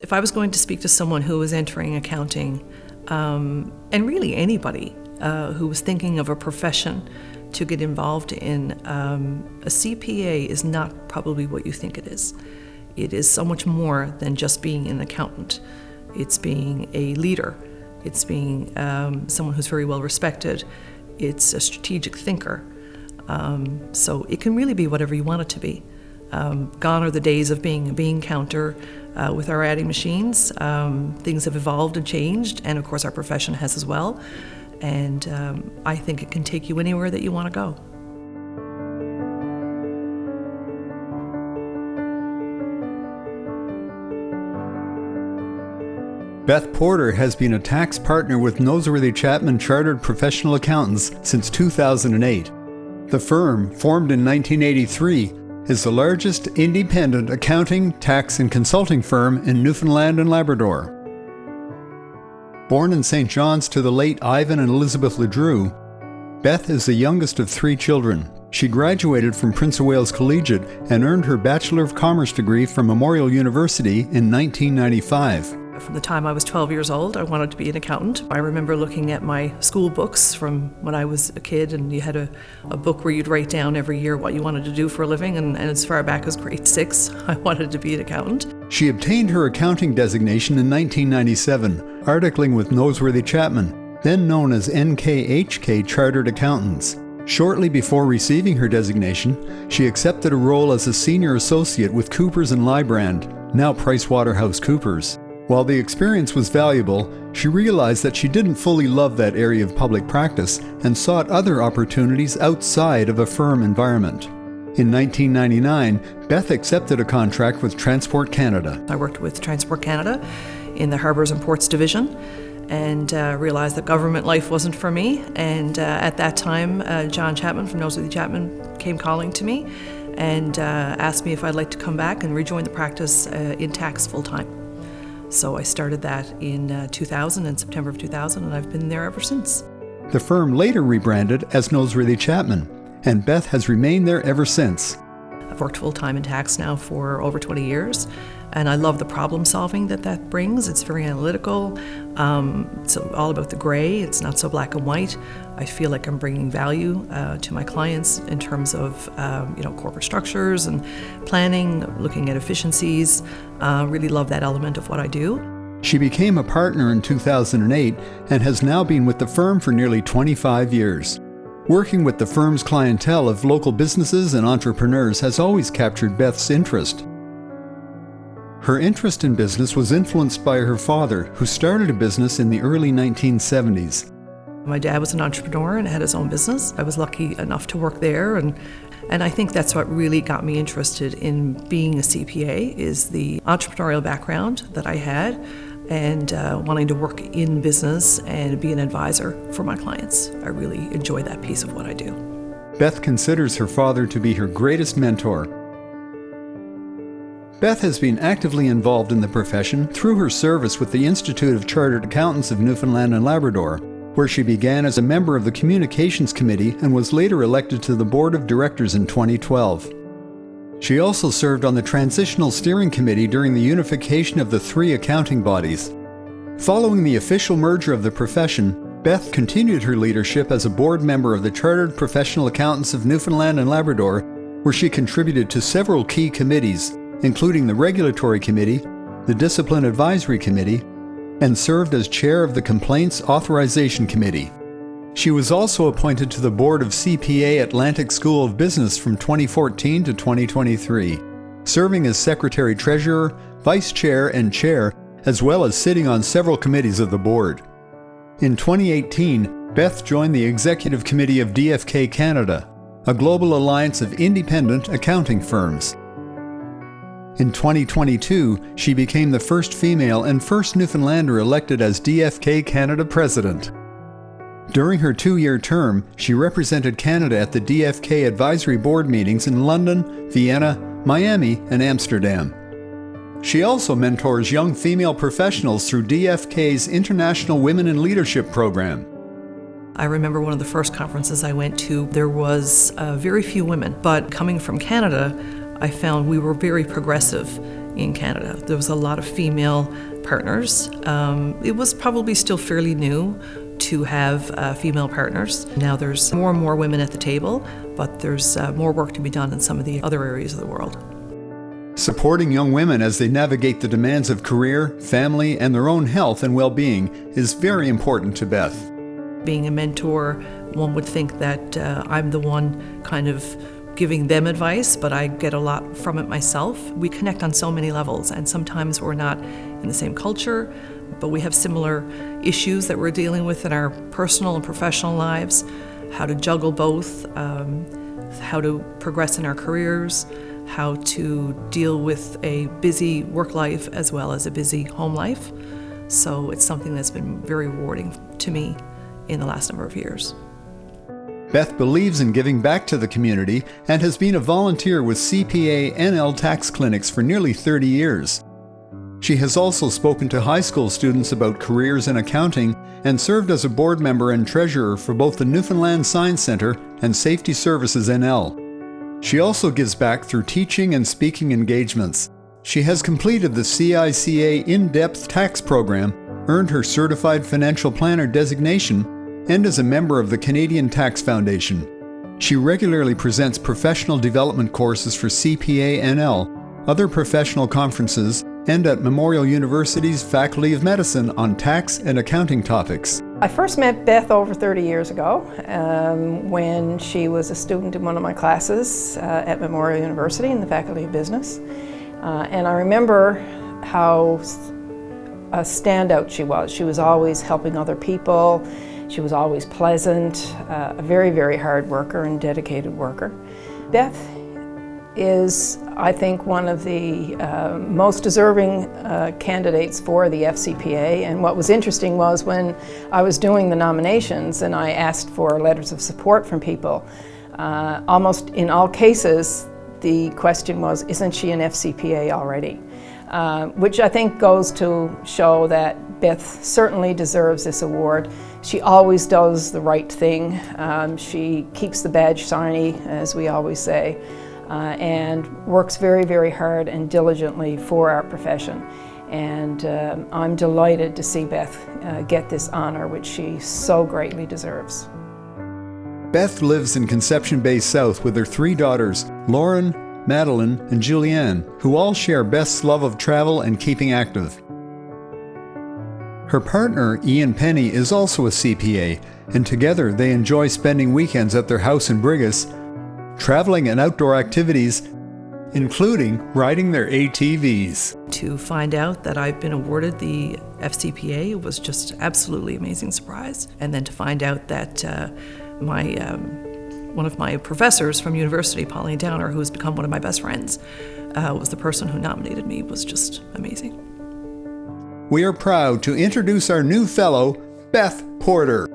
If I was going to speak to someone who was entering accounting, and really anybody who was thinking of a profession to get involved in, a CPA is not probably what you think it is. It is so much more than just being an accountant. It's being a leader. It's being someone who's very well respected. It's a strategic thinker. So it can really be whatever you want it to be. Gone are the days of being a bean counter with our adding machines. Things have evolved and changed, and of course our profession has as well. And I think it can take you anywhere that you want to go. Beth Porter has been a tax partner with Noseworthy Chapman Chartered Professional Accountants since 2008. The firm, formed in 1983, is the largest independent accounting, tax, and consulting firm in Newfoundland and Labrador. Born in St. John's to the late Ivan and Elizabeth Ledrew, Beth is the youngest of 3 children. She graduated from Prince of Wales Collegiate and earned her Bachelor of Commerce degree from Memorial University in 1995. From the time I was 12 years old, I wanted to be an accountant. I remember looking at my school books from when I was a kid, and you had a book where you'd write down every year what you wanted to do for a living, and as far back as grade 6, I wanted to be an accountant. She obtained her accounting designation in 1997, articling with Noseworthy Chapman, then known as NKHK Chartered Accountants. Shortly before receiving her designation, she accepted a role as a senior associate with Coopers & Lybrand, now PricewaterhouseCoopers. While the experience was valuable, she realized that she didn't fully love that area of public practice and sought other opportunities outside of a firm environment. In 1999, Beth accepted a contract with Transport Canada. I worked with Transport Canada in the Harbours and Ports Division and realized that government life wasn't for me. And at that time, John Chapman from Noseworthy Chapman came calling to me and asked me if I'd like to come back and rejoin the practice in tax full-time. So I started that in 2000, in September of 2000, and I've been there ever since. The firm later rebranded as Noseworthy Chapman, and Beth has remained there ever since. I've worked full-time in tax now for over 20 years, and I love the problem solving that brings. It's very analytical. It's all about the gray. It's not so black and white. I feel like I'm bringing value to my clients in terms of corporate structures and planning, looking at efficiencies. Really love that element of what I do. She became a partner in 2008 and has now been with the firm for nearly 25 years. Working with the firm's clientele of local businesses and entrepreneurs has always captured Beth's interest. Her interest in business was influenced by her father, who started a business in the early 1970s. My dad was an entrepreneur and had his own business. I was lucky enough to work there, and I think that's what really got me interested in being a CPA, is the entrepreneurial background that I had and wanting to work in business and be an advisor for my clients. I really enjoy that piece of what I do. Beth considers her father to be her greatest mentor. Beth has been actively involved in the profession through her service with the Institute of Chartered Accountants of Newfoundland and Labrador, where she began as a member of the Communications Committee and was later elected to the Board of Directors in 2012. She also served on the Transitional Steering Committee during the unification of the 3 accounting bodies. Following the official merger of the profession, Beth continued her leadership as a board member of the Chartered Professional Accountants of Newfoundland and Labrador, where she contributed to several key committees, including the Regulatory Committee, the Discipline Advisory Committee, and served as chair of the Complaints Authorization Committee. She was also appointed to the board of CPA Atlantic School of Business from 2014 to 2023, serving as secretary-treasurer, vice chair, and chair, as well as sitting on several committees of the board. In 2018, Beth joined the executive committee of DFK Canada, a global alliance of independent accounting firms. In 2022, she became the first female and first Newfoundlander elected as DFK Canada president. During her 2-year term, she represented Canada at the DFK advisory board meetings in London, Vienna, Miami, and Amsterdam. She also mentors young female professionals through DFK's International Women in Leadership program. I remember one of the first conferences I went to, there was very few women, but coming from Canada, I found we were very progressive in Canada. There was a lot of female partners. It was probably still fairly new to have female partners. Now there's more and more women at the table, but there's more work to be done in some of the other areas of the world. Supporting young women as they navigate the demands of career, family, and their own health and well-being is very important to Beth. Being a mentor, one would think that I'm the one kind of giving them advice, but I get a lot from it myself. We connect on so many levels, and sometimes we're not in the same culture, but we have similar issues that we're dealing with in our personal and professional lives, how to juggle both, how to progress in our careers, how to deal with a busy work life as well as a busy home life. So it's something that's been very rewarding to me in the last number of years. Beth believes in giving back to the community and has been a volunteer with CPA NL tax clinics for nearly 30 years. She has also spoken to high school students about careers in accounting and served as a board member and treasurer for both the Newfoundland Science Centre and Safety Services NL. She also gives back through teaching and speaking engagements. She has completed the CICA in-depth tax program, earned her Certified Financial Planner designation, and is a member of the Canadian Tax Foundation. She regularly presents professional development courses for CPA NL, other professional conferences, and at Memorial University's Faculty of Medicine on tax and accounting topics. I first met Beth over 30 years ago when she was a student in one of my classes at Memorial University in the Faculty of Business. And I remember how a standout she was. She was always helping other people. She was always pleasant, a very, very hard worker and dedicated worker. Beth is, I think, one of the most deserving candidates for the FCPA. And what was interesting was when I was doing the nominations and I asked for letters of support from people, almost in all cases, the question was, isn't she an FCPA already? Which I think goes to show that Beth certainly deserves this award. She always does the right thing. She keeps the badge shiny, as we always say, and works very, very hard and diligently for our profession. And I'm delighted to see Beth get this honor, which she so greatly deserves. Beth lives in Conception Bay South with her 3 daughters, Lauren, Madeline, and Julianne, who all share Beth's love of travel and keeping active. Her partner, Ian Penny, is also a CPA, and together they enjoy spending weekends at their house in Brigus, traveling and outdoor activities, including riding their ATVs. To find out that I've been awarded the FCPA was just absolutely amazing surprise. And then to find out that one of my professors from university, Pauline Downer, who has become one of my best friends, was the person who nominated me, was just amazing. We are proud to introduce our new fellow, Beth Porter.